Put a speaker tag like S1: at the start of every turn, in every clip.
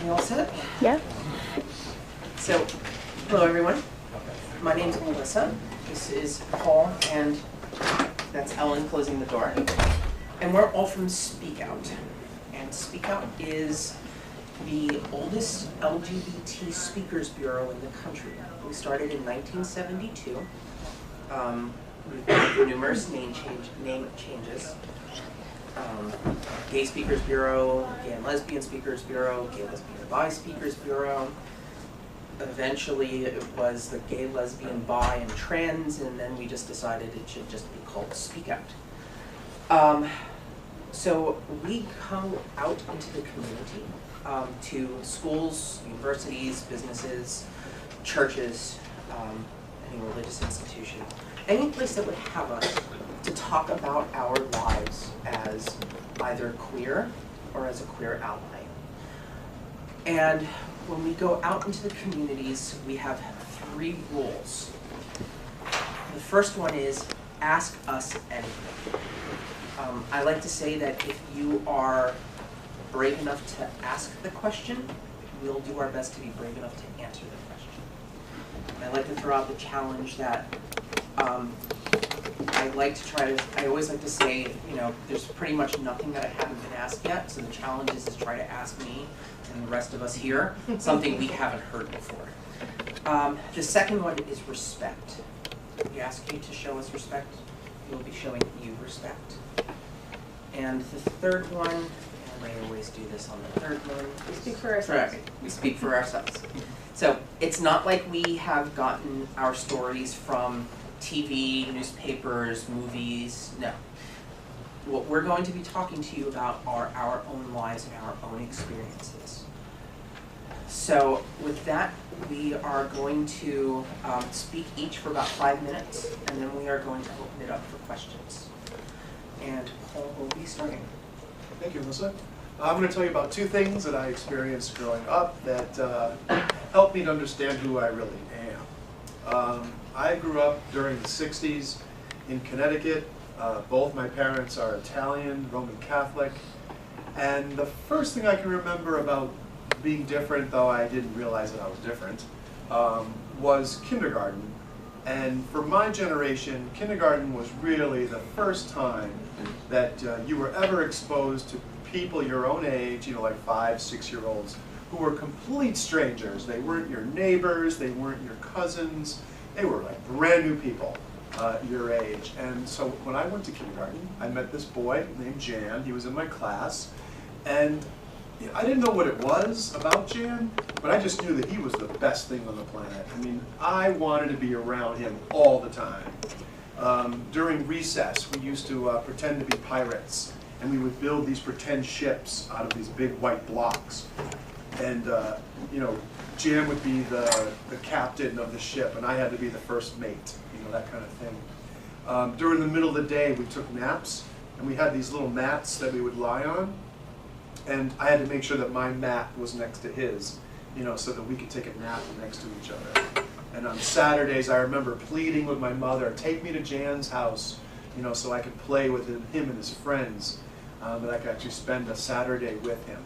S1: You all set?
S2: Yeah.
S1: So, hello everyone. My name's Alyssa. This is Paul, and that's Ellyn closing the door. And we're all from SpeakOUT. And SpeakOUT is the oldest LGBT speakers bureau in the country. We started in 1972. We've gone through numerous name changes. Gay Speakers Bureau, Gay and Lesbian Speakers Bureau, Gay, Lesbian, and Bi Speakers Bureau. Eventually it was the Gay, Lesbian, Bi, and Trans, and then we just decided it should just be called SpeakOUT. So we come out into the community to schools, universities, businesses, churches, any religious institution, any place that would have us to talk about our lives as either queer or as a queer ally. And when we go out into the communities, we have 3 rules. The first one is ask us anything. I like to say that if you are brave enough to ask the question, we'll do our best to be brave enough to answer the question. And I like to throw out the challenge that I always like to say, you know, there's pretty much nothing that I haven't been asked yet, so the challenge is to try to ask me and the rest of us here something we haven't heard before. The second one is respect. We ask you to show us respect, we'll be showing you respect. And the third one, and I always do this on the third one.
S2: We speak for ourselves.
S1: Right, we speak for ourselves. So it's not like we have gotten our stories from TV, newspapers, movies, no. What we're going to be talking to you about are our own lives and our own experiences. So with that, we are going to speak each for about 5 minutes, and then we are going to open it up for questions. And Paul will be starting.
S3: Thank you, Alyssa. I'm going to tell you about 2 things that I experienced growing up that helped me to understand who I really am. I grew up during the 60s in Connecticut. Both my parents are Italian, Roman Catholic. And the first thing I can remember about being different, though I didn't realize that I was different, was kindergarten. And for my generation, kindergarten was really the first time that you were ever exposed to people your own age, you know, like 5, 6-year-olds, who were complete strangers. They weren't your neighbors, they weren't your cousins, they were like brand new people your age. And so when I went to kindergarten, I met this boy named Jan. He was in my class, and I didn't know what it was about Jan, but I just knew that he was the best thing on the planet. I mean, I wanted to be around him all the time. During recess, we used to pretend to be pirates, and we would build these pretend ships out of these big white blocks. And you know, Jan would be the captain of the ship, and I had to be the first mate, you know, that kind of thing. During the middle of the day, we took naps, and we had these little mats that we would lie on. And I had to make sure that my mat was next to his, you know, so that we could take a nap next to each other. And on Saturdays, I remember pleading with my mother, take me to Jan's house, you know, so I could play with him and his friends, that I could actually spend a Saturday with him.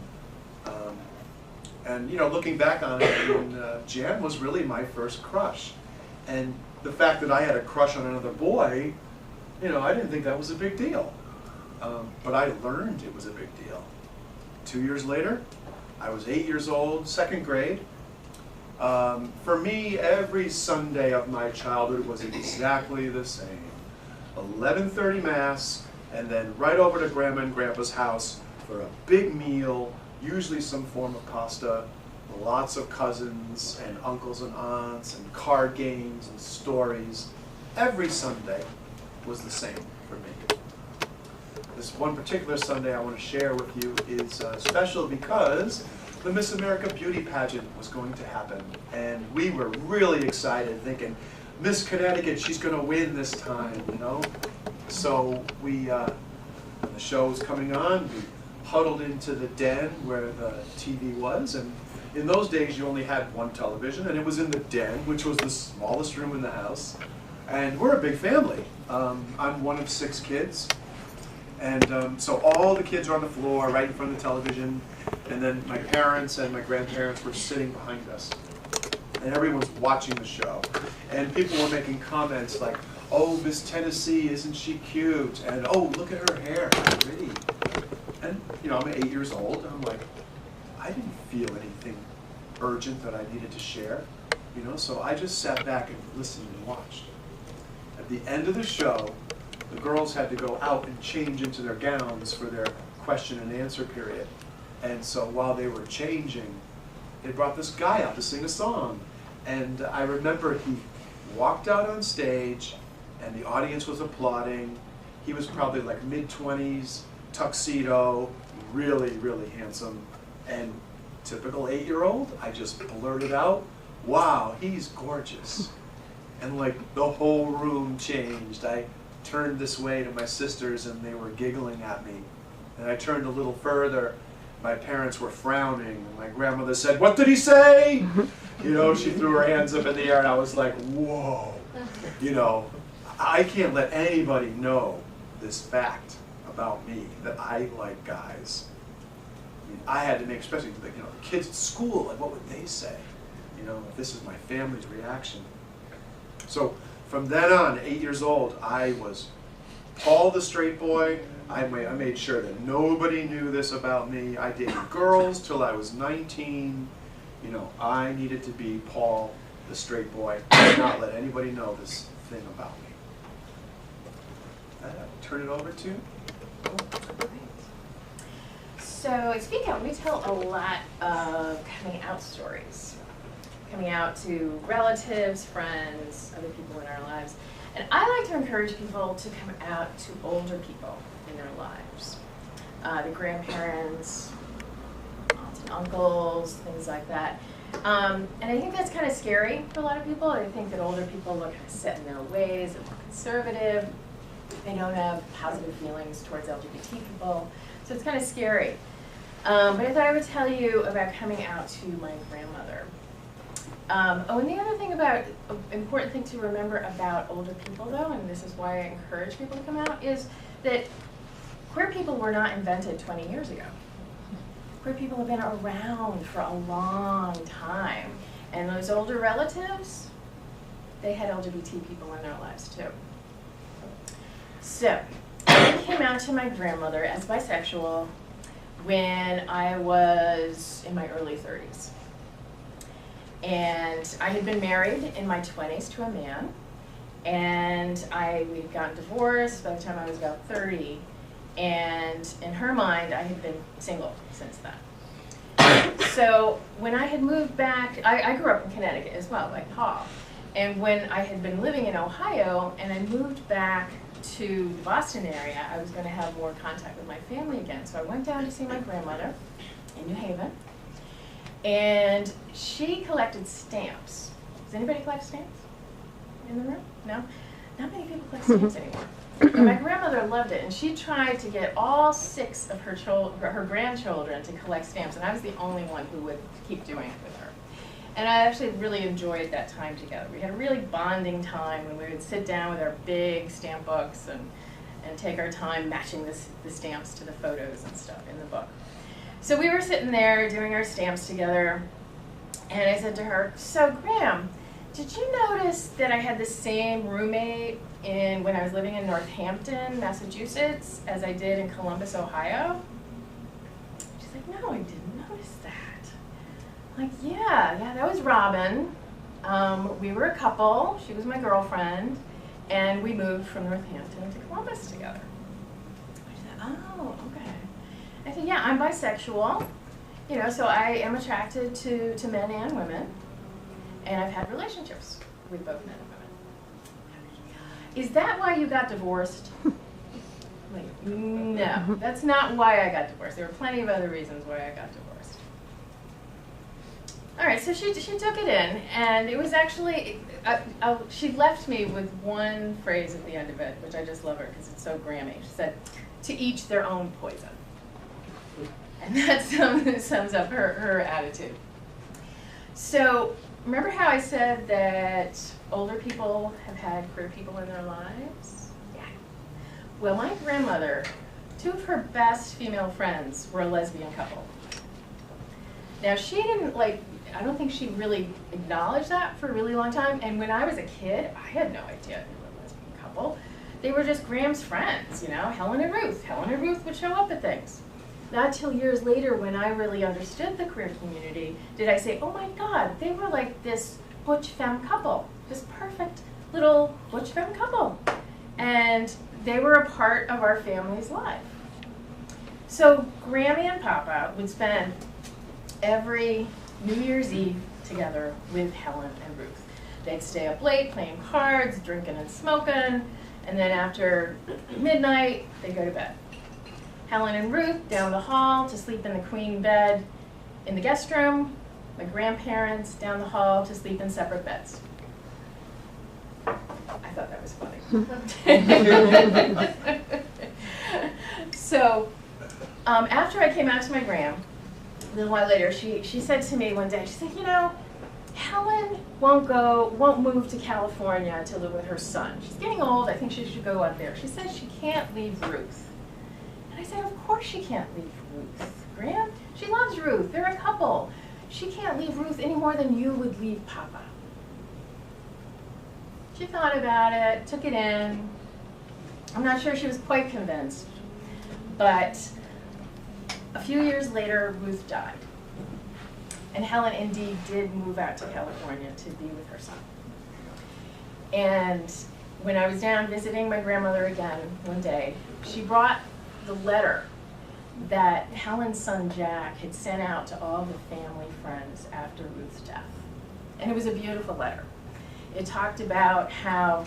S3: And, you know, looking back on it, I mean, Jan was really my first crush. And the fact that I had a crush on another boy, you know, I didn't think that was a big deal. But I learned it was a big deal. 2 years later, I was 8 years old, 2nd grade. For me, every Sunday of my childhood was exactly the same. 11:30 Mass, and then right over to Grandma and Grandpa's house for a big meal, usually some form of pasta, lots of cousins and uncles and aunts and card games and stories. Every Sunday was the same for me. This one particular Sunday I want to share with you is special because the Miss America Beauty Pageant was going to happen. And we were really excited, thinking, Miss Connecticut, she's going to win this time, you know? So we, when the show was coming on, we huddled into the den where the TV was. And in those days, you only had one television, and it was in the den, which was the smallest room in the house. And we're a big family. I'm one of 6 kids. And so all the kids are on the floor right in front of the television. And then my parents and my grandparents were sitting behind us. And everyone's watching the show. And people were making comments like, oh, Miss Tennessee, isn't she cute? And oh, look at her hair, how pretty. And you know, I'm 8 years old, and I'm like, I didn't feel anything urgent that I needed to share. You know, so I just sat back and listened and watched. At the end of the show, the girls had to go out and change into their gowns for their question and answer period. And so while they were changing, they brought this guy out to sing a song. And I remember he walked out on stage, and the audience was applauding. He was probably like mid-20s, tuxedo, really, really handsome. And typical 8-year-old, I just blurted out, wow, he's gorgeous. And like the whole room changed. I turned this way to my sisters and they were giggling at me. And I turned a little further, my parents were frowning. And my grandmother said, what did he say? You know, she threw her hands up in the air and I was like, whoa. You know, I can't let anybody know this fact about me, that I like guys. I mean, I had to make, especially you know, kids at school, like what would they say? You know, if this is my family's reaction. So from then on, 8 years old, I was Paul the straight boy. I made sure that nobody knew this about me. I dated girls till I was 19. You know, I needed to be Paul the straight boy. I did not let anybody know this thing about me. I'll turn it over to.
S2: So at SpeakOUT, we tell a lot of coming out stories. Coming out to relatives, friends, other people in our lives. And I like to encourage people to come out to older people in their lives. The grandparents, aunts and uncles, things like that. And I think that's kind of scary for a lot of people. I think that older people look kind of set in their ways, they're more conservative. They don't have positive feelings towards LGBT people. So it's kind of scary. But I thought I would tell you about coming out to my grandmother. Oh, and the other thing about, important thing to remember about older people though, and this is why I encourage people to come out, is that queer people were not invented 20 years ago. Queer people have been around for a long time. And those older relatives, they had LGBT people in their lives too. So, I came out to my grandmother as bisexual when I was in my early 30s. And I had been married in my 20s to a man, and we'd gotten divorced by the time I was about 30, and in her mind, I had been single since then. So when I had moved back, I grew up in Connecticut as well, like Paul, and when I had been living in Ohio, and I moved back to the Boston area, I was going to have more contact with my family again. So I went down to see my grandmother in New Haven. And she collected stamps. Does anybody collect stamps in the room? No? Not many people collect stamps anymore. But my grandmother loved it, and she tried to get all 6 of her grandchildren to collect stamps, and I was the only one who would keep doing it with her. And I actually really enjoyed that time together. We had a really bonding time when we would sit down with our big stamp books and take our time matching the stamps to the photos and stuff in the book. So we were sitting there doing our stamps together, and I said to her, so Graham, did you notice that I had the same roommate when I was living in Northampton, Massachusetts, as I did in Columbus, Ohio? She's like, no, I didn't notice that. I'm like, yeah, that was Robin. We were a couple, she was my girlfriend, and we moved from Northampton to Columbus together. I said, oh, okay. I said, yeah, I'm bisexual, you know, so I am attracted to men and women, and I've had relationships with both men and women. Is that why you got divorced? Like, no, that's not why I got divorced. There were plenty of other reasons why I got divorced. All right, so she took it in, and it was actually, she left me with one phrase at the end of it, which I just love her because it's so Grammy. She said, to each their own poison. And that sums up her attitude. So remember how I said that older people have had queer people in their lives? Yeah. Well, my grandmother, 2 of her best female friends were a lesbian couple. Now she didn't like, I don't think she really acknowledged that for a really long time. And when I was a kid, I had no idea they were a lesbian couple. They were just Graham's friends, you know, Helen and Ruth. Helen and Ruth would show up at things. Not till years later, when I really understood the queer community, did I say, oh my God, they were like this butch femme couple, this perfect little butch femme couple. And they were a part of our family's life. So Grammy and Papa would spend every New Year's Eve together with Helen and Ruth. They'd stay up late playing cards, drinking and smoking, and then after midnight, they'd go to bed. Helen and Ruth down the hall to sleep in the queen bed in the guest room. My grandparents down the hall to sleep in separate beds. I thought that was funny. So after I came out to my gram, a little while later, she said to me one day, she said, you know, Helen won't move to California to live with her son. She's getting old, I think she should go out there. She says she can't leave Ruth. And I said, of course she can't leave Ruth, Gram. She loves Ruth, they're a couple. She can't leave Ruth any more than you would leave Papa. She thought about it, took it in. I'm not sure she was quite convinced, but a few years later, Ruth died. And Helen indeed did move out to California to be with her son. And when I was down visiting my grandmother again one day, she brought the letter that Helen's son Jack had sent out to all the family friends after Ruth's death. And it was a beautiful letter. It talked about how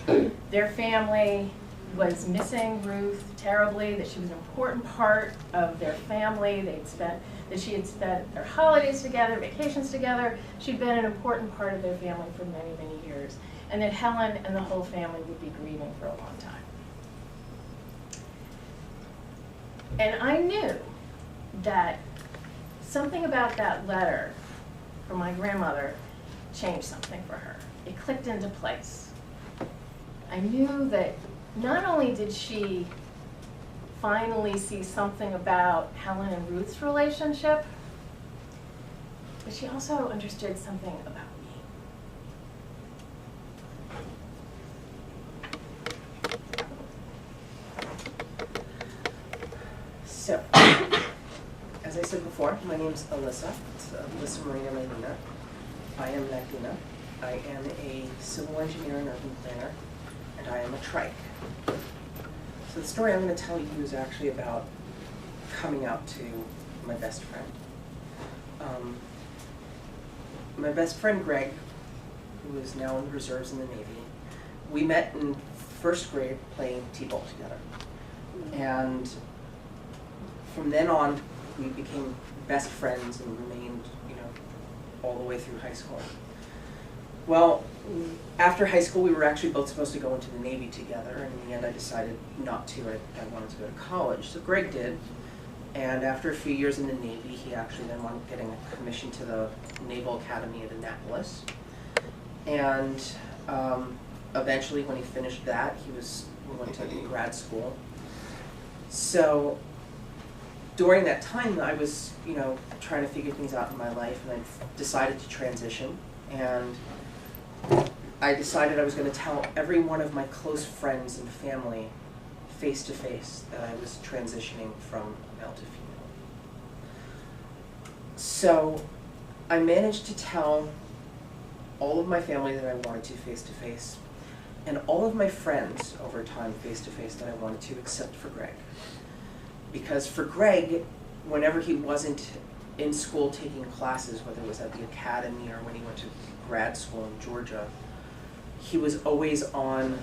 S2: their family was missing Ruth terribly, that she was an important part of their family. That she had spent their holidays together, vacations together. She'd been an important part of their family for many, many years. And that Helen and the whole family would be grieving for a long time. And I knew that something about that letter from my grandmother changed something for her. It clicked into place. I knew that not only did she finally see something about Helen and Ruth's relationship, but she also understood something about me. So, as I said before, my name's Alyssa. It's Alyssa Marino Paul. I am Latina. I am a civil engineer and urban planner, and I am a trike. So the story I'm going to tell you is actually about coming out to my best friend. My best friend Greg, who is now in the reserves in the Navy, we met in first grade playing t-ball together. And from then on, we became best friends and remained, you know, all the way through high school. Well, after high school, we were actually both supposed to go into the Navy together, and in the end, I decided not to. I wanted to go to college. So Greg did, and after a few years in the Navy, he actually then wound up getting a commission to the Naval Academy at Annapolis. And eventually, when he finished that, we went to grad school. So during that time, I was, you know, trying to figure things out in my life, and I decided to transition. And I decided I was going to tell every one of my close friends and family face to face that I was transitioning from male to female. So I managed to tell all of my family that I wanted to face, and all of my friends over time face to face that I wanted to, except for Greg. Because for Greg, whenever he wasn't in school taking classes, whether it was at the academy or when he went to grad school in Georgia, he was always on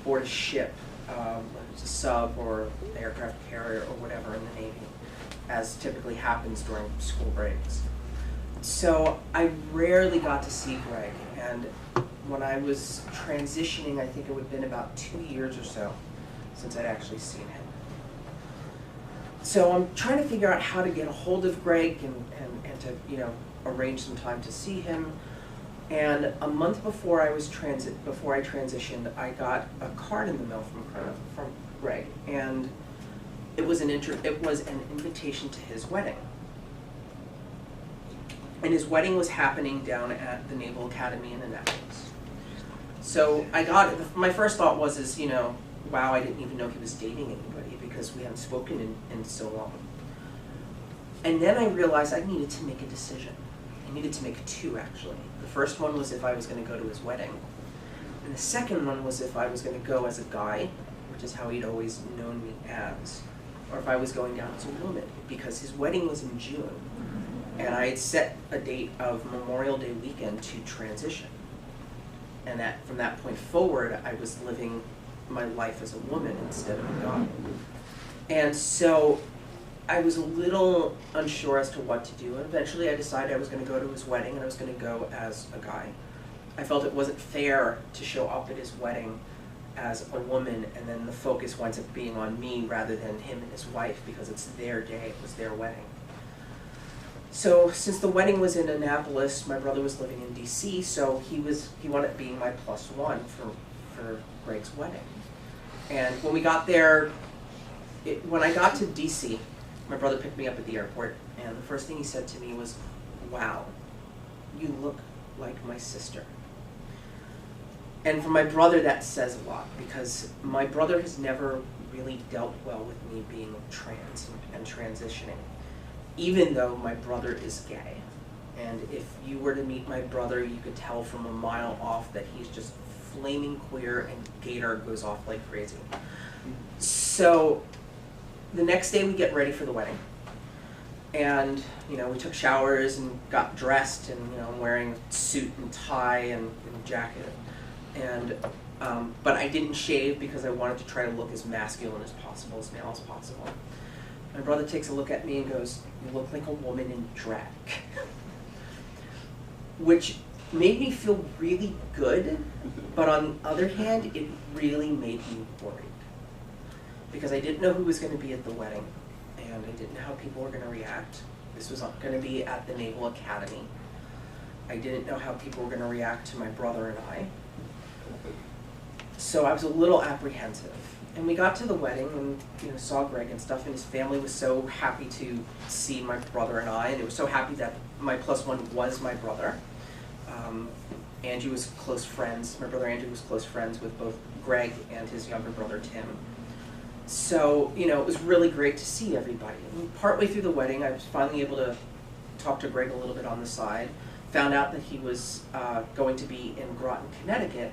S2: board a ship, whether it's a sub or an aircraft carrier or whatever in the Navy, as typically happens during school breaks. So I rarely got to see Greg, and when I was transitioning, I think it would have been about 2 years or so since I'd actually seen him. So I'm trying to figure out how to get a hold of Greg and to, you know, arrange some time to see him. And a month before I transitioned, I got a card in the mail from Greg, and it was an invitation to his wedding.
S1: And his wedding was happening down at the Naval Academy in Annapolis. So my first thought was, you know, wow, I didn't even know he was dating anybody because we hadn't spoken in so long. And then I realized I needed to make a decision. I needed to make two, actually. The first one was if I was going to go to his wedding. And the second one was if I was going to go as a guy, which is how he'd always known me as, or if I was going down as a woman, because his wedding was in June. And I had set a date of Memorial Day weekend to transition. And that from that point forward, I was living my life as a woman instead of a guy. And so I was a little unsure as to what to do. And eventually I decided I was going to go to his wedding and I was going to go as a guy. I felt it wasn't fair to show up at his wedding as a woman and then the focus winds up being on me rather than him and his wife because it's their day, it was their wedding. So since the wedding was in Annapolis, my brother was living in DC, so he wound up being my +1 for Greg's wedding. And when we got there, when I got to DC, my brother picked me up at the airport, and the first thing he said to me was, "Wow, you look like my sister." And for my brother, that says a lot, because my brother has never really dealt well with me being trans and transitioning, even though my brother is gay. And if you were to meet my brother, you could tell from a mile off that he's just flaming queer and gator goes off like crazy. So the next day we get ready for the wedding. And, you know, we took showers and got dressed and, you know, I'm wearing a suit and tie and jacket. And, but I didn't shave because I wanted to try to look as masculine as possible, as male as possible. My brother takes a look at me and goes, "You look like a woman in drag." Which made me feel really good, but on the other hand, it really made me worried. Because I didn't know who was going to be at the wedding, and I didn't know how people were going to react. This was going to be at the Naval Academy. I didn't know how people were going to react to my brother and I. So I was a little apprehensive. And we got to the wedding and, you know, saw Greg and stuff, and his family was so happy to see my brother and I, and they were so happy that my +1 was my brother. Angie was close friends, my brother Andrew was close friends with both Greg and his younger brother Tim. So, you know, it was really great to see everybody. And partway through the wedding, I was finally able to talk to Greg a little bit on the side, found out that he was going to be in Groton, Connecticut,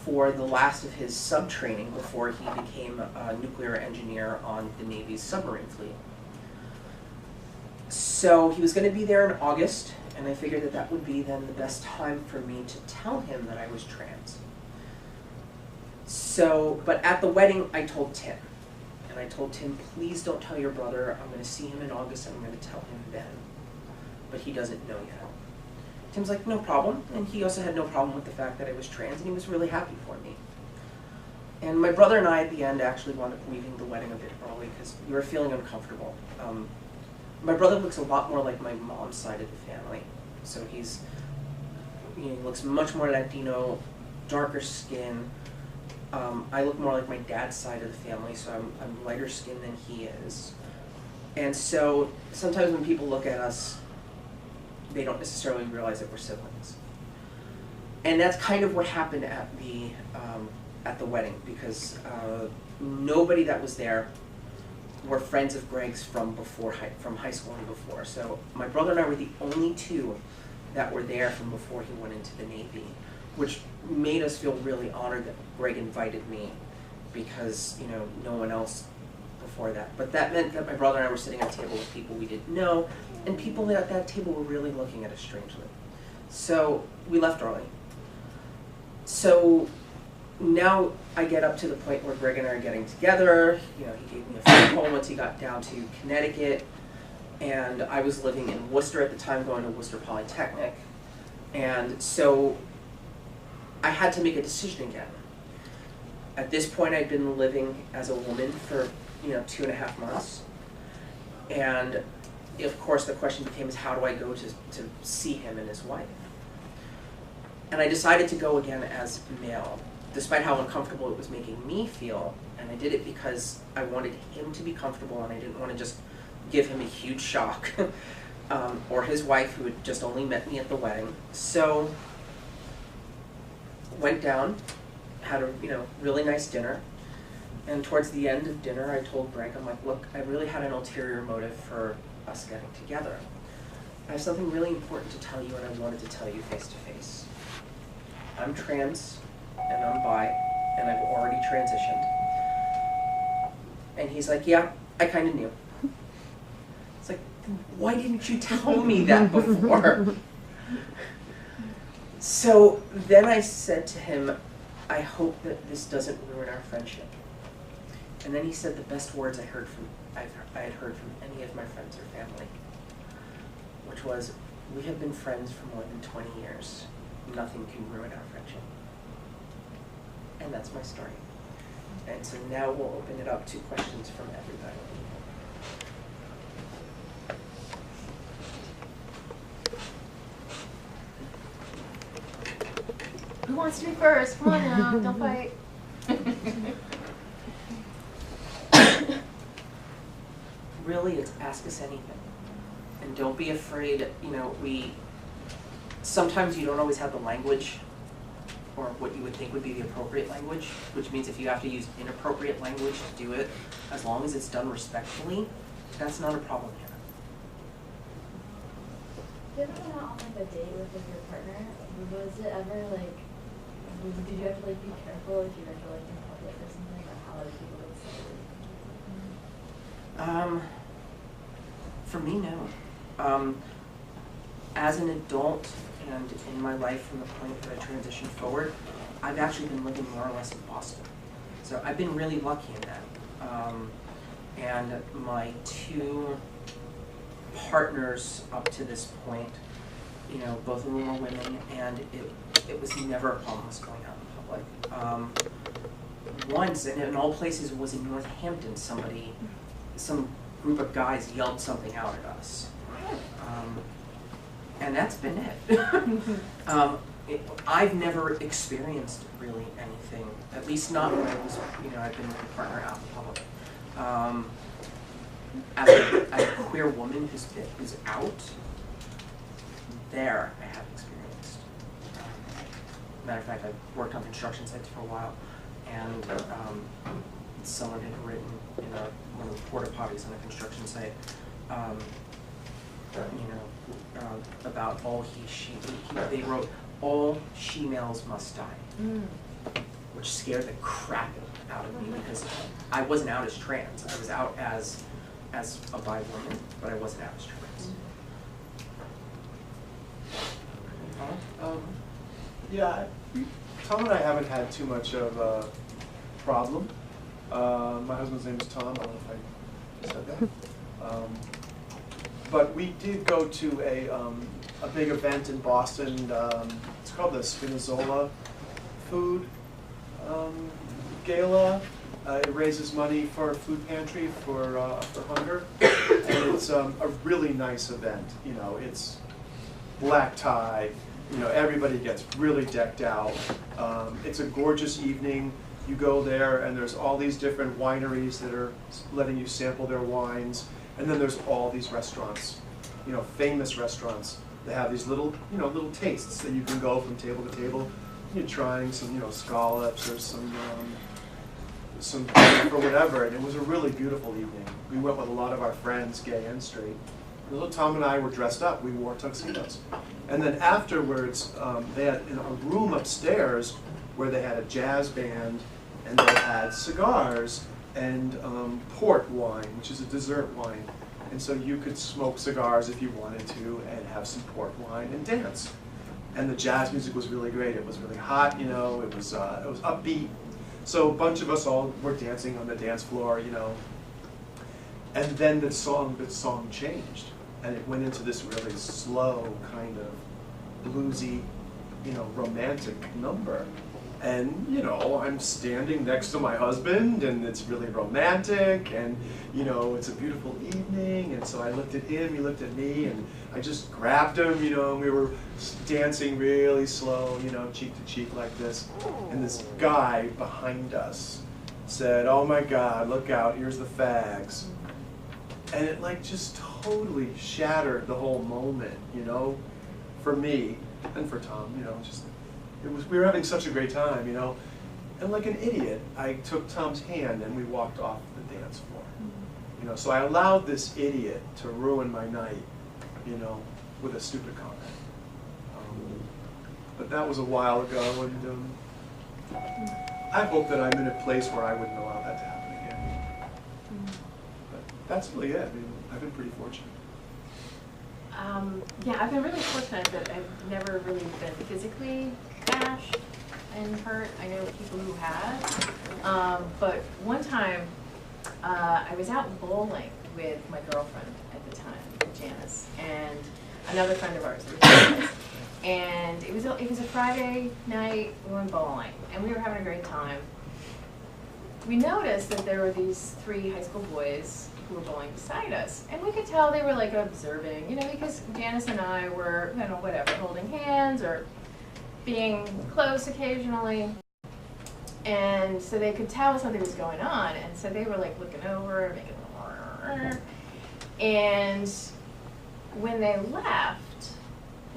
S1: for the last of his sub-training before he became a nuclear engineer on the Navy's submarine fleet. So he was going to be there in August, and I figured that that would be then the best time for me to tell him that I was trans. So, but at the wedding, I told Tim. And I told Tim, "Please don't tell your brother. I'm going to see him in August, and I'm going to tell him then. But he doesn't know yet." Tim's like, "No problem." And he also had no problem with the fact that I was trans, and he was really happy for me. And my brother and I, at the end, actually wound up leaving the wedding a bit early because we were feeling uncomfortable. My brother looks a lot more like my mom's side of the family. So he looks much more Latino, darker skin. I look more like my dad's side of the family, so I'm lighter skinned than he is. And so sometimes when people look at us, they don't necessarily realize that we're siblings. And that's kind of what happened at the wedding, because nobody that was there were friends of Greg's from high school and before. So my brother and I were the only two that were there from before he went into the Navy, which made us feel really honored that Greg invited me, because, you know, no one else before that. But that meant that my brother and I were sitting at a table with people we didn't know, and people at that table were really looking at us strangely. So we left early. So now I get up to the point where Greg and I are getting together. You know, he gave me a phone call once he got down to Connecticut, and I was living in Worcester at the time, going to Worcester Polytechnic. And so I had to make a decision again. At this point, I'd been living as a woman for, 2.5 months. And of course, the question became, is how do I go to see him and his wife? And I decided to go again as male, despite how uncomfortable it was making me feel. And I did it because I wanted him to be comfortable, and I didn't want to just give him a huge shock. or his wife, who had just only met me at the wedding. So, went down, had a really nice dinner, and towards the end of dinner, I told Greg, I'm like, look, I really had an ulterior motive for us getting together. I have something really important to tell you, and I wanted to tell you face to face. I'm trans, and I'm bi, and I've already transitioned. And he's like, yeah, I kind of knew. It's like, why didn't you tell me that before? So then I said to him, I hope that this doesn't ruin our friendship. And then he said the best words I had heard from any of my friends or family, which was, we have been friends for more than 20 years. Nothing can ruin our friendship. And that's my story. And so now we'll open it up to questions from everybody.
S2: Who wants to be first? Come on now, don't fight.
S1: Really, it's ask us anything. And don't be afraid, sometimes you don't always have the language or what you would think would be the appropriate language, which means if you have to use inappropriate language to do it, as long as it's done respectfully, that's not a problem here.
S4: Have you ever been out on like a date with your partner? Was it ever like, did you have to like be careful if you were like in public or something, or how other people would see it?
S1: For me, no. As an adult and in my life from the point that I transitioned forward, I've actually been living more or less in Boston. So I've been really lucky in that. And my two partners up to this point, both of them were women, and it was never a problem with going out in public. Once, and in all places, was in Northampton, some group of guys yelled something out at us. And that's been it. I've never experienced really anything, at least not when I was, I've been with a partner out in public. As a queer woman who's out, there I have experienced. Matter of fact, I worked on construction sites for a while, and someone had written in one of the porta potties on a construction site, about all they wrote, all she-males must die, which scared the crap out of me because I wasn't out as trans. I was out as a bi woman, but I wasn't out as trans.
S3: Yeah, Tom and I haven't had too much of a problem. My husband's name is Tom. I don't know if I said that. But we did go to a big event in Boston. It's called the Spinazzola Food Gala. It raises money for a food pantry for hunger, and it's a really nice event. It's black tie. Everybody gets really decked out. It's a gorgeous evening. You go there, and there's all these different wineries that are letting you sample their wines. And then there's all these restaurants, famous restaurants. They have these little tastes that you can go from table to table. You're trying some, scallops or some beef or whatever. And it was a really beautiful evening. We went with a lot of our friends, gay and straight. Little Tom and I were dressed up. We wore tuxedos. And then afterwards, they had in a room upstairs where they had a jazz band, and they had cigars and port wine, which is a dessert wine. And so you could smoke cigars if you wanted to and have some port wine and dance. And the jazz music was really great. It was really hot, it was upbeat. So a bunch of us all were dancing on the dance floor, And then the song changed, and it went into this really slow kind of bluesy, romantic number. And, I'm standing next to my husband, and it's really romantic, and, it's a beautiful evening. And so I looked at him, he looked at me, and I just grabbed him, and we were dancing really slow, cheek to cheek like this. And this guy behind us said, "Oh my God, look out, here's the fags." And it just totally shattered the whole moment, you know, for me and for Tom, you know, just, we were having such a great time, you know. And like an idiot, I took Tom's hand and we walked off the dance floor. You know, so I allowed this idiot to ruin my night, you know, with a stupid comment. But that was a while ago, and I hope that I'm in a place where I wouldn't allow that to happen again. But that's really it. I mean, I've been pretty fortunate.
S2: Yeah, I've been really fortunate that I've never really been physically bashed and hurt. I know people who have. But one time, I was out bowling with my girlfriend at the time, Janice, and another friend of ours. And it was a Friday night. We went bowling, and we were having a great time. We noticed that there were these 3 high school boys who were bowling beside us, and we could tell they were like observing, you know, because Janice and I were, you know, whatever, holding hands or being close occasionally, and so they could tell something was going on, and so they were like looking over, making and when they left,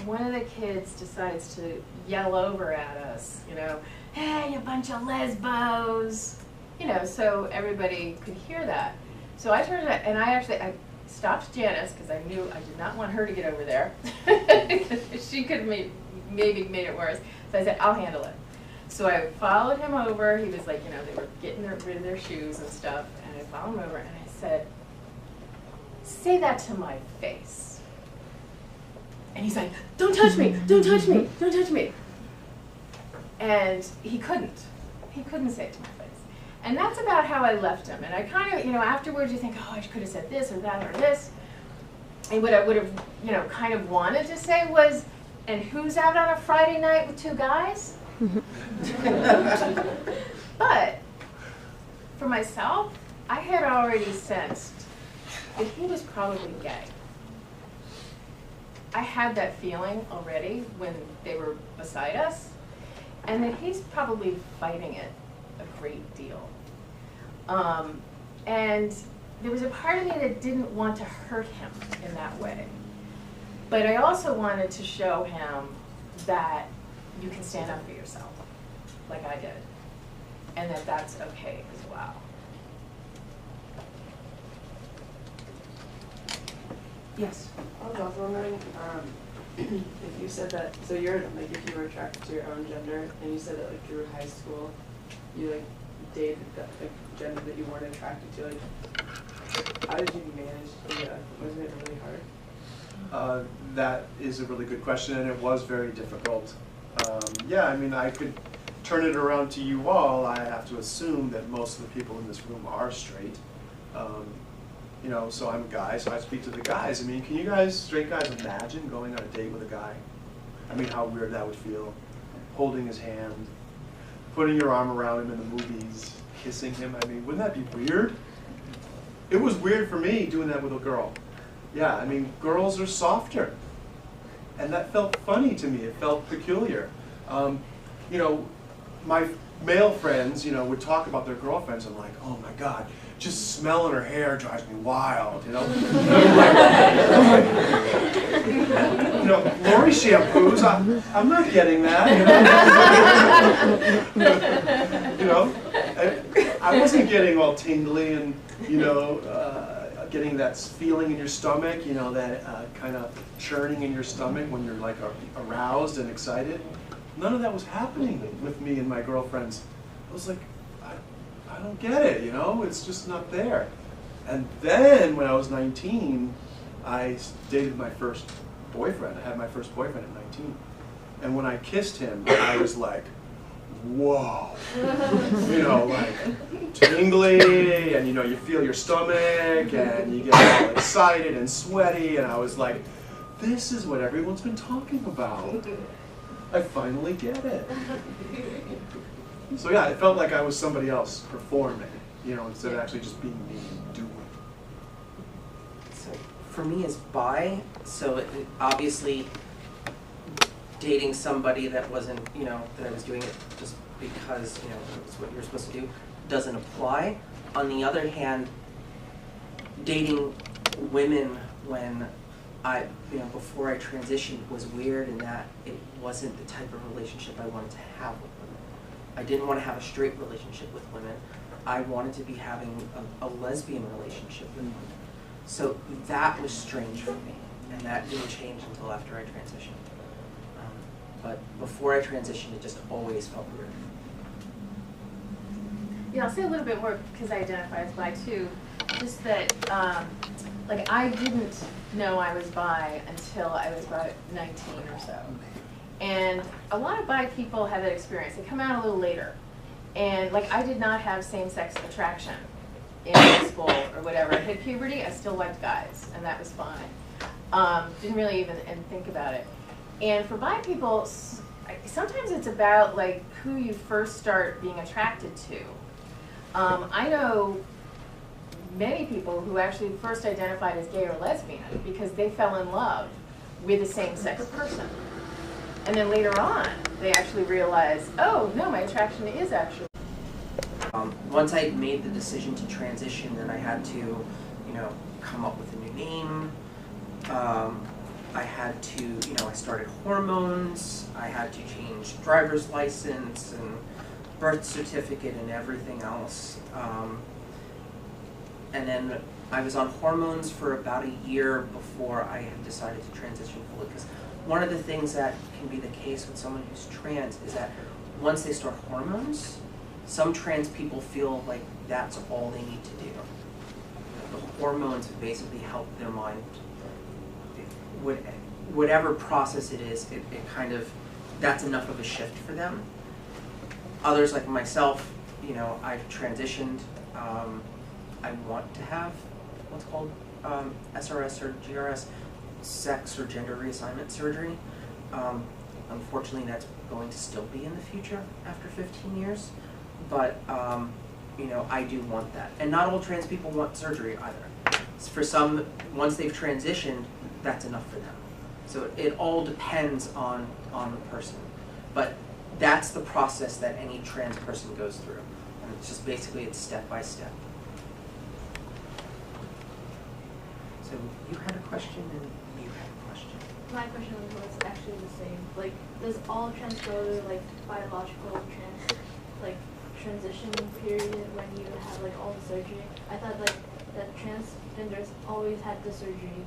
S2: one of the kids decides to yell over at us, you know, "Hey, you bunch of lesbos," you know, so everybody could hear that. So I turned it, and I stopped Janice because I knew I did not want her to get over there. She could have maybe made it worse. So I said, "I'll handle it." So I followed him over. He was like, you know, they were getting rid of their shoes and stuff, and I followed him over, and I said, "Say that to my face." And he's like, "Don't touch me, don't touch me, don't touch me." And he couldn't say it to my face. And that's about how I left him. And I kind of, you know, afterwards you think, oh, I could have said this or that or this. And what I would have, you know, kind of wanted to say was, and who's out on a Friday night with 2 guys? But for myself, I had already sensed that he was probably gay. I had that feeling already when they were beside us, and that he's probably fighting it a great deal. And there was a part of me that didn't want to hurt him in that way. But I also wanted to show him that you can stand up for yourself, like I did, and that that's okay as well.
S1: Yes.
S5: I was also wondering if you said that, so you're like, if you were attracted to your own gender, and you said that like through high school, you like dated the gender that you weren't attracted to. Like, how did you manage? Wasn't it really hard?
S3: That is a really good question, and it was very difficult. Yeah, I mean, I could turn it around to you all. I have to assume that most of the people in this room are straight. You know, so I'm a guy, so I speak to the guys. I mean, can you guys, straight guys, imagine going on a date with a guy? I mean, how weird that would feel. Holding his hand, putting your arm around him in the movies, kissing him. I mean, wouldn't that be weird? It was weird for me doing that with a girl. Yeah, I mean, girls are softer. And that felt funny to me. It felt peculiar. You know, my male friends, you know, would talk about their girlfriends. I'm like, oh my God, just smelling her hair drives me wild, you know? You know, Lori shampoos, I'm not getting that, you know? You know, I wasn't getting all tingly and, you know, getting that feeling in your stomach, you know, that kind of churning in your stomach when you're like aroused and excited. None of that was happening with me and my girlfriends. I was like, I don't get it, you know, it's just not there. And then when I was 19, I dated my first boyfriend. I had my first boyfriend at 19. And when I kissed him, I was like, whoa. You know, like tingly, and you know, you feel your stomach, and you get all excited and sweaty, and I was like, this is what everyone's been talking about. I finally get it. So yeah, it felt like I was somebody else performing, you know, instead of actually just being me and doing.
S1: So for me as bi, so it obviously dating somebody that wasn't, you know, that I was doing it just because, you know, it's what you're supposed to do, doesn't apply. On the other hand, dating women when before I transitioned was weird in that it wasn't the type of relationship I wanted to have with women. I didn't want to have a straight relationship with women. I wanted to be having a lesbian relationship with women. So that was strange for me, and that didn't change until after I transitioned. But before I transitioned, it just always felt weird.
S2: Yeah, I'll say a little bit more because I identify as bi too. Just that, like, I didn't know I was bi until I was about 19 or so. And a lot of bi people have that experience. They come out a little later. And, like, I did not have same-sex attraction in high school or whatever. I hit puberty, I still liked guys, and that was fine. Didn't really even think about it. And for bi people, sometimes it's about, like, who you first start being attracted to. I know many people who actually first identified as gay or lesbian because they fell in love with a same-sex person. And then later on, they actually realize, oh, no, my attraction is actually.
S1: Once I made the decision to transition, then I had to, come up with a new name. I had to, I started hormones. I had to change driver's license and birth certificate and everything else. And then I was on hormones for about a year before I had decided to transition fully. Because one of the things that can be the case with someone who's trans is that once they start hormones, some trans people feel like that's all they need to do. The hormones basically help their mind. Whatever process it is, it kind of, that's enough of a shift for them. Others like myself, I've transitioned. I want to have what's called SRS or GRS, sex or gender reassignment surgery. Unfortunately, that's going to still be in the future after 15 years. But, I do want that. And not all trans people want surgery either. For some, once they've transitioned, that's enough for them. So it all depends on the person. But that's the process that any trans person goes through. And it's just basically, it's step by step. So you had a question and you had a question.
S4: My question was actually the same. Like, does all trans go to, like, biological transition period when you have, like, all the surgery? I thought, like, that transgenders always had the surgery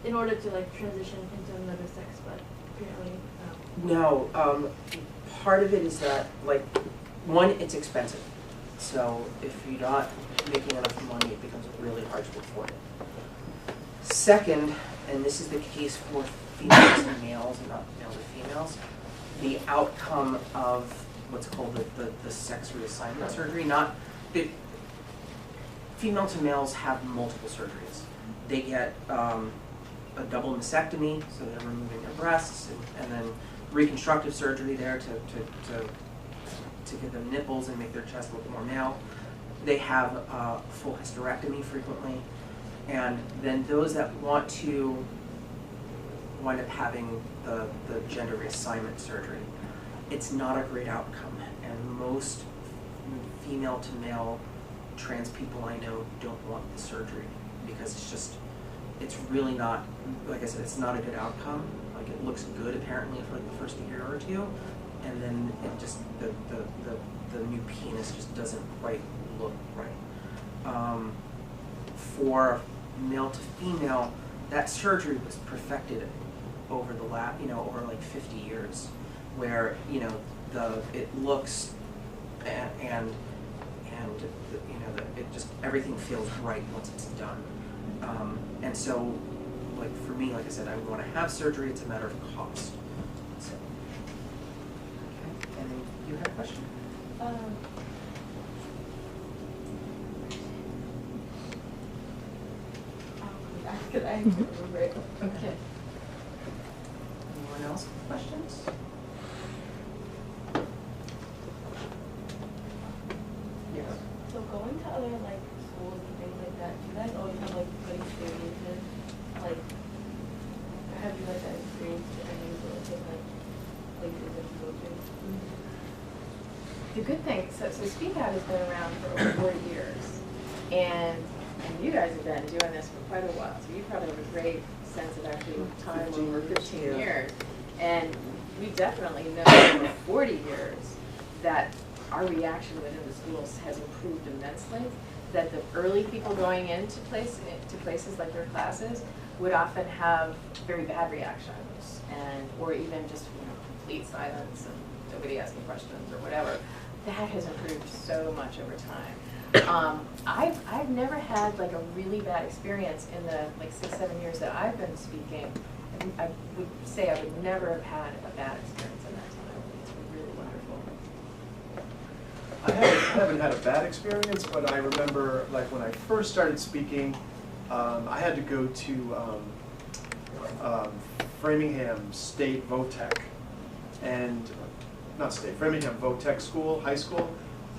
S4: in order to, like, transition into another sex, but apparently
S1: no. No, part of it is that, like, one, it's expensive. So if you're not making enough money, it becomes really hard to afford it. Second, and this is the case for females and males and not males and females, the outcome of what's called the sex reassignment surgery, female to males have multiple surgeries. They get a double mastectomy, so they're removing their breasts, and then reconstructive surgery there to get their nipples and make their chest look more male. They have full hysterectomy frequently. And then those that want to wind up having the gender reassignment surgery, it's not a great outcome. And most female to male trans people I know don't want the surgery because it's really not, like I said, it's not a good outcome. Like, it looks good apparently for like the first year or two, and then it just, the new penis just doesn't quite look right. For male to female, that surgery was perfected over the over like 50 years, where it looks and it just, everything feels right once it's done. And so, like, for me, like I said, I want to have surgery. It's a matter of cost. So, okay. And then you had a question?
S4: Could I remember it?
S2: Okay.
S1: Anyone else with questions? Yes.
S4: So going to other, like, schools and things like that, do you guys always have, like, good experiences? Like, have you, like, that experience to any of the, like, places that you go to?
S2: The good thing, so SpeakOUT has been around for over 4 years, and And you guys have been doing this for quite a while, so you probably have a great sense of actually time over 15 years. And we definitely know over 40 years that our reaction within the schools has improved immensely. That the early people going into places like your classes would often have very bad reactions, and or even just complete silence and nobody asking questions or whatever. That has improved so much over time. I've never had like a really bad experience in the like 6-7 years that I've been speaking. I would say I would never have had a bad experience in that time. It's really wonderful.
S3: I haven't had a bad experience, but I remember like when I first started speaking, I had to go to Framingham State Votech, and not State, Framingham Votech School, high school,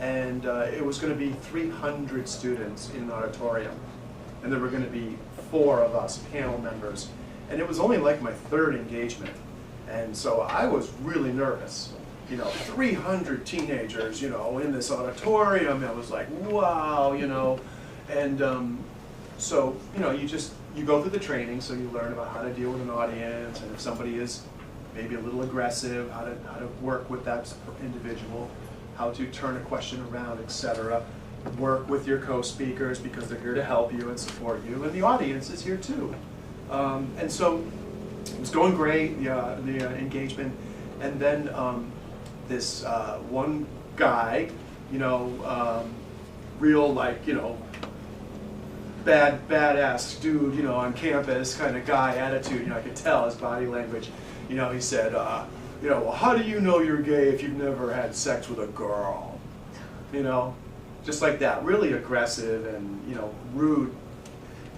S3: and it was going to be 300 students in an auditorium, and there were going to be 4 of us panel members, and it was only like my 3rd engagement, and so I was really nervous. 300 teenagers, in this auditorium. I was like, wow, and so, you go through the training, so you learn about how to deal with an audience, and if somebody is maybe a little aggressive, how to work with that individual, how to turn a question around, etc. Work with your co-speakers because they're here to help you and support you, and the audience is here too. And so it was going great, the engagement, and then this one guy, real like, badass dude, on campus kind of guy attitude, I could tell his body language. He said, well, how do you know you're gay if you've never had sex with a girl? Just like that, really aggressive and, rude.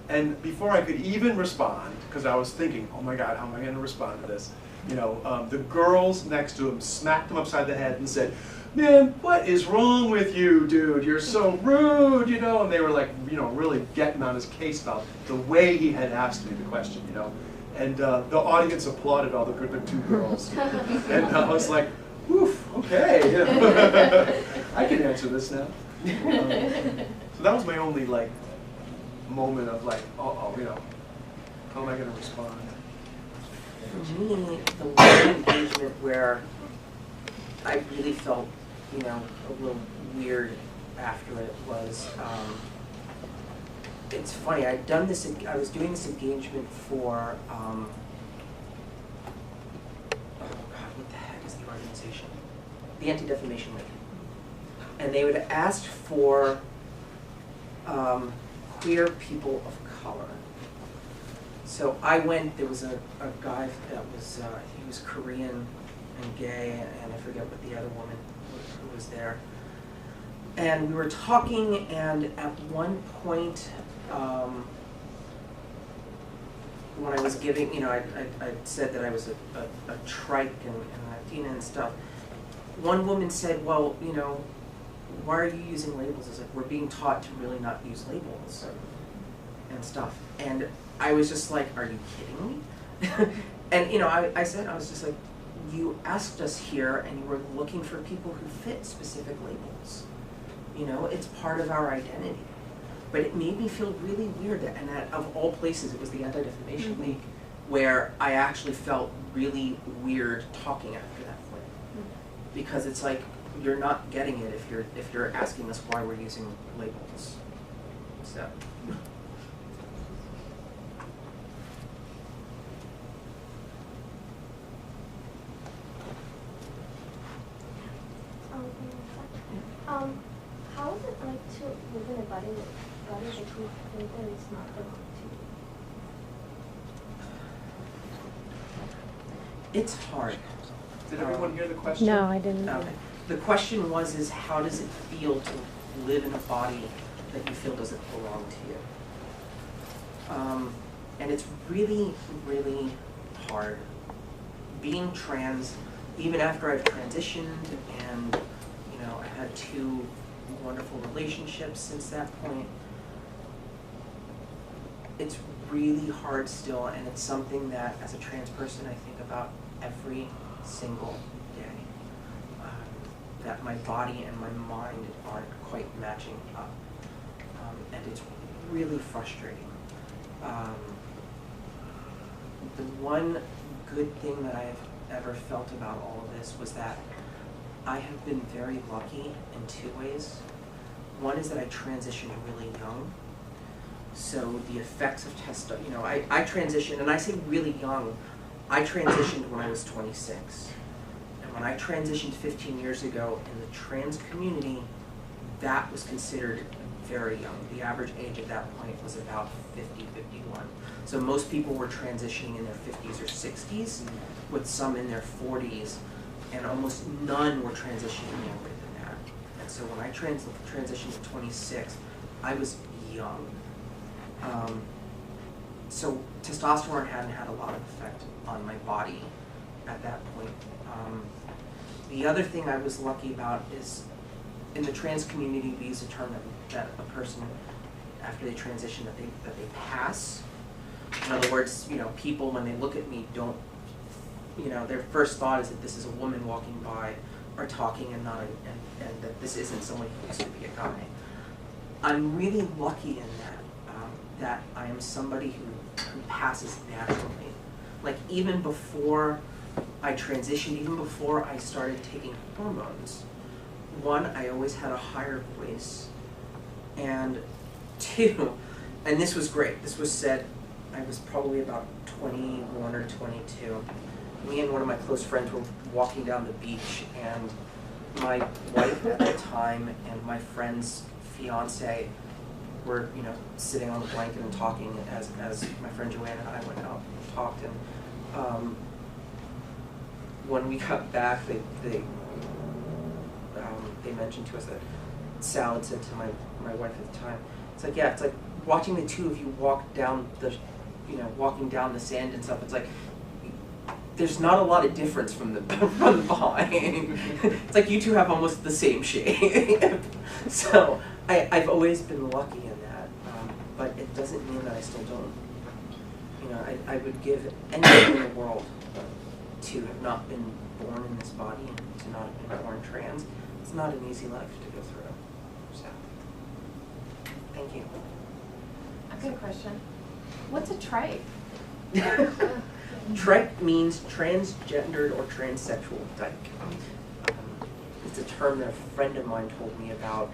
S3: And before I could even respond, because I was thinking, oh my God, how am I going to respond to this? The girls next to him smacked him upside the head and said, man, what is wrong with you, dude? You're so rude, and they were like, really getting on his case about the way he had asked me the question, and the audience applauded all the 2 girls, and I was like, oof, okay, I can answer this now. So that was my only like moment of like, how am I going to respond?
S1: For me, the one engagement where I really felt, a little weird after it was, it's funny, I was doing this engagement for, oh God, what the heck is the organization? The Anti-Defamation League. And they would ask for queer people of color. So I went, there was a guy that was, he was Korean and gay, and I forget what the other woman who was there. And we were talking, and at one point, when I was giving, I said that I was a trike and Latina and stuff. One woman said, well, why are you using labels? It's like, we're being taught to really not use labels and stuff. And I was just like, are you kidding me? And I said, I was just like, you asked us here and you were looking for people who fit specific labels. It's part of our identity. But it made me feel really weird that, and that of all places, it was the Anti-Defamation League, where I actually felt really weird talking after that point. Because it's like, you're not getting it if you're asking us why we're using labels. So.
S4: How is it like to live in a body that you think that is not belong to you?
S1: It's hard.
S3: Did everyone hear the question?
S6: No, I didn't.
S1: Okay. The question was, how does it feel to live in a body that you feel doesn't belong to you? And it's really, really hard. Being trans, even after I've transitioned and, I had 2 wonderful relationships since that point, it's really hard still, and it's something that, as a trans person, I think about every single day. That my body and my mind aren't quite matching up. And it's really frustrating. The one good thing that I've ever felt about all of this was that I have been very lucky in two ways. One is that I transitioned really young. So the effects of I transitioned, and I say really young, I transitioned when I was 26. And when I transitioned 15 years ago in the trans community, that was considered very young. The average age at that point was about 50, 51. So most people were transitioning in their 50s or 60s, with some in their 40s, and almost none were transitioning younger than that. And so when I transitioned to 26, I was young. So testosterone hadn't had a lot of effect on my body at that point. The other thing I was lucky about is, in the trans community, we use a term that a person, after they transition, that they pass. In other words, people, when they look at me, don't, their first thought is that this is a woman walking by or talking, and that this isn't someone who used to be a guy. I'm really lucky in that I am somebody who passes naturally. Like, even before I transitioned, even before I started taking hormones, one, I always had a higher voice, and two, and this was great, this was said, I was probably about 21 or 22. Me and one of my close friends were walking down the beach, and my wife at the time and my friend's fiance were, sitting on the blanket and talking as my friend Joanna and I went out and talked. And when we got back, they mentioned to us that Sal had said to my wife at the time, it's like, yeah, it's like watching the two of you walk down walking down the sand and stuff. It's like, there's not a lot of difference from the behind. It's like you two have almost the same shape. So I've always been lucky in that, but it doesn't mean that I still don't. I would give anything in the world to have not been born in this body and to not have been born trans. It's not an easy life to go through. So, thank you.
S2: I've got a question. What's a trike?
S1: Trike means transgendered or transsexual dyke. It's a term that a friend of mine told me about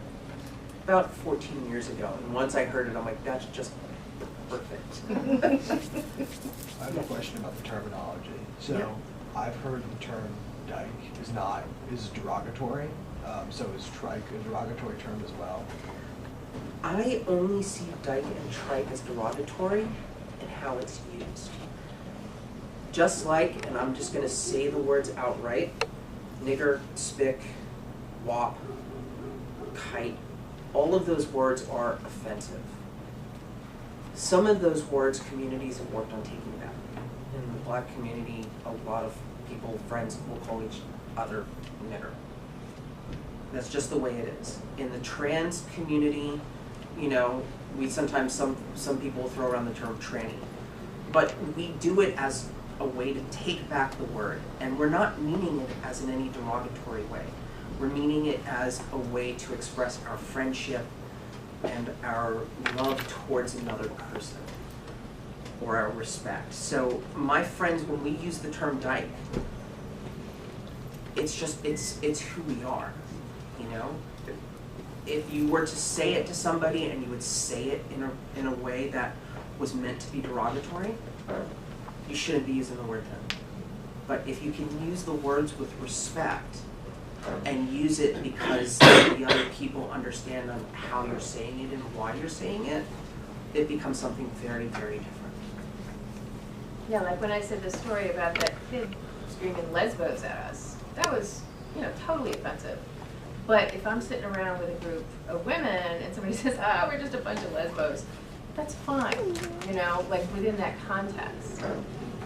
S1: 14 years ago. And once I heard it, I'm like, that's just perfect.
S6: I have a question about the terminology. So
S1: yeah.
S6: I've heard the term dyke is derogatory. So is trike a derogatory term as well?
S1: I only see dyke and trike as derogatory in how it's used. Just like, and I'm just going to say the words outright, nigger, spick, wop, kite, all of those words are offensive. Some of those words communities have worked on taking back. In the black community, a lot of people, friends, will call each other nigger. That's just the way it is. In the trans community, we sometimes, some people throw around the term tranny. But we do it as a way to take back the word, and we're not meaning it as in any derogatory way. We're meaning it as a way to express our friendship and our love towards another person, or our respect. So my friends, when we use the term dyke, it's who we are, If you were to say it to somebody and you would say it in a way that was meant to be derogatory, you shouldn't be using the word then. But if you can use the words with respect and use it because the other people understand how you're saying it and why you're saying it, it becomes something very, very different.
S2: Yeah, like when I said the story about that kid screaming lesbos at us, that was, totally offensive. But if I'm sitting around with a group of women and somebody says, we're just a bunch of lesbos, that's fine, like within that context.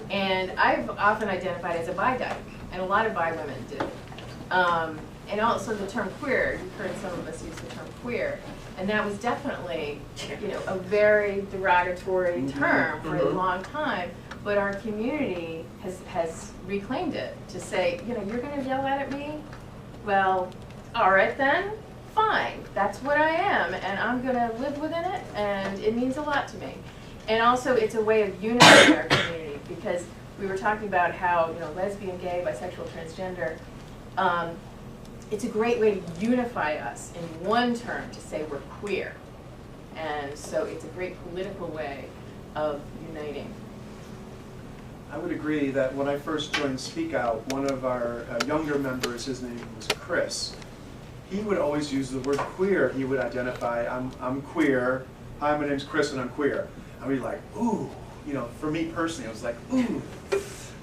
S2: And I've often identified as a bi-dyke, and a lot of bi women do. And also the term queer, you've heard some of us use the term queer, and that was definitely, a very derogatory term for a long time, but our community has reclaimed it to say, you're gonna yell at me? Well, all right then, fine, that's what I am, and I'm gonna live within it, and it means a lot to me. And also, it's a way of unifying our community, because we were talking about how, you know, lesbian, gay, bisexual, transgender, it's a great way to unify us in one term to say we're queer. And so it's a great political way of uniting.
S3: I would agree that when I first joined Speak Out, one of our younger members, his name was Chris, he would always use the word queer. He would identify, I'm queer, hi, my name's Chris and I'm queer. I'd be like, ooh, you know, for me personally, I was like, ooh,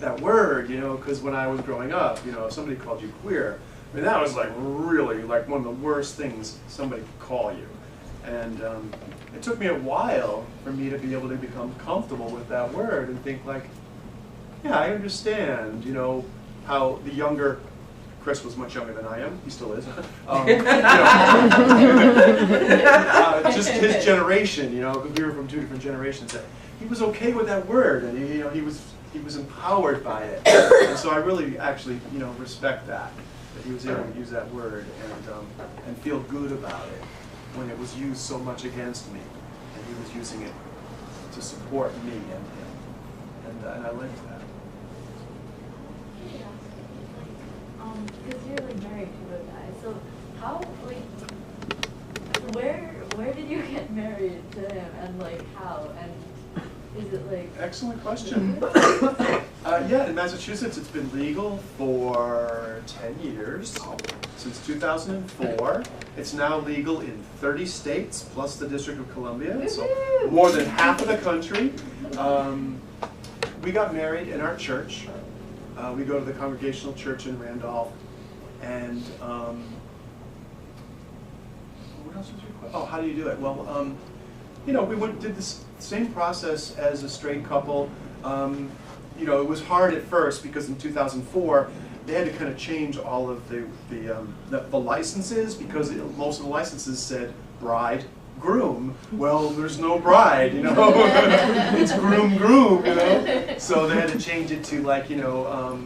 S3: that word, you know, because when I was growing up, you know, if somebody called you queer, I mean, that was like really like one of the worst things somebody could call you. And it took me a while for me to be able to become comfortable with that word and think like, yeah, I understand, you know, how the younger, Chris was much younger than I am, he still is, you know, just his generation, you know, because we were from 2 different generations, that he was okay with that word, and he, you know, he was empowered by it. And so I really actually, you know, respect that he was able to use that word and feel good about it when it was used so much against me, and he was using it to support me and him, and I liked that.
S4: Because you're like married to a guy, so how, like, where did you get married to him, and like how, and is it like?
S3: Excellent question. Yeah, in Massachusetts it's been legal for 10 years, since 2004. It's now legal in 30 states, plus the District of Columbia, so more than half of the country. We got married in our church. We go to the Congregational Church in Randolph, and what else was your question? Oh, how do you do it? Well, you know, we did this same process as a straight couple. You know, it was hard at first because in 2004 they had to kind of change all of the licenses, because most of the licenses said bride, groom. Well, there's no bride, you know. It's groom, groom, you know. So they had to change it to like, you know,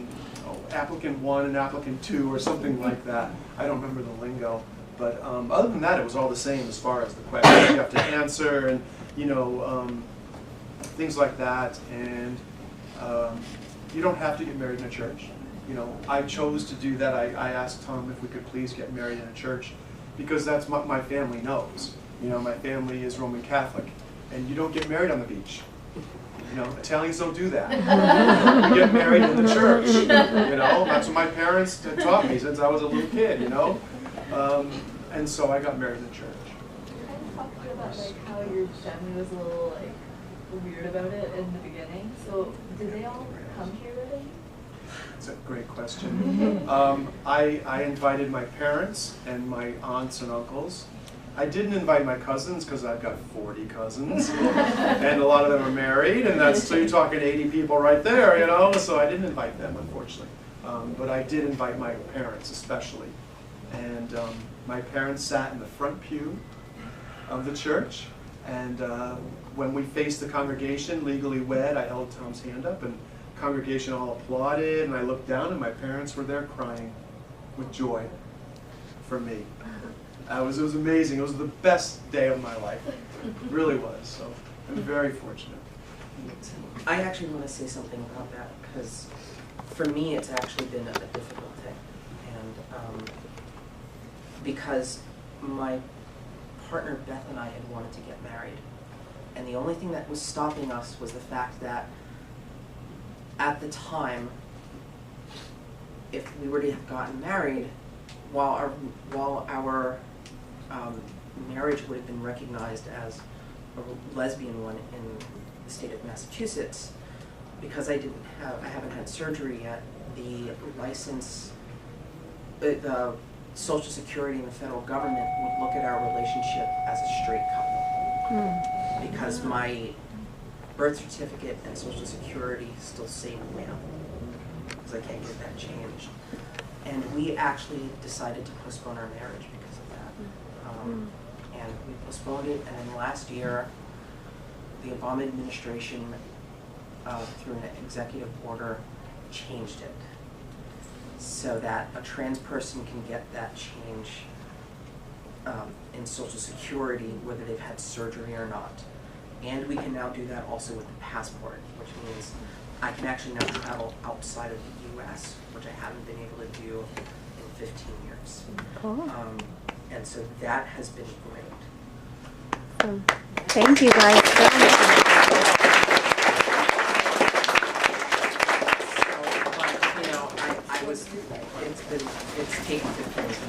S3: applicant 1 and applicant 2 or something like that. I don't remember the lingo, but other than that, it was all the same as far as the questions you have to answer, and you know, things like that. And you don't have to get married in a church. You know, I chose to do that. I asked Tom if we could please get married in a church, because that's what my family knows. You know, my family is Roman Catholic, and you don't get married on the beach. You know, Italians don't do that. You get married in the church. You know, that's what my parents taught me since I was a little kid. You know, and so I got married in the church.
S4: You kind of talked about like how your family was a little like weird about it in the beginning. So did they all come to your wedding?
S3: That's a great question. I invited my parents and my aunts and uncles. I didn't invite my cousins because I've got 40 cousins, and a lot of them are married, and that's, so you're talking 80 people right there, you know, so I didn't invite them, unfortunately. But I did invite my parents especially, and my parents sat in the front pew of the church, and when we faced the congregation, legally wed, I held Tom's hand up, and the congregation all applauded, and I looked down, and my parents were there crying with joy for me. It was amazing. It was the best day of my life. It really was. So I'm very fortunate.
S1: I actually want to say something about that, because for me it's actually been a difficult thing. And because my partner Beth and I had wanted to get married. And the only thing that was stopping us was the fact that at the time, if we were to have gotten married, while our marriage would have been recognized as a lesbian one in the state of Massachusetts, because I haven't had surgery yet, the license, the Social Security and the federal government would look at our relationship as a straight couple. Because my birth certificate and Social Security still say male, because I can't get that changed. And we actually decided to postpone our marriage because of that. And we postponed it, and then last year, the Obama administration, through an executive order, changed it so that a trans person can get that change in Social Security, whether they've had surgery or not. And we can now do that also with the passport, which means I can actually now travel outside of the US, which I haven't been able to do in 15 years.
S7: Cool.
S1: And so that has been great.
S7: Thank you guys so much.
S1: But, you know, it's taken 15 years to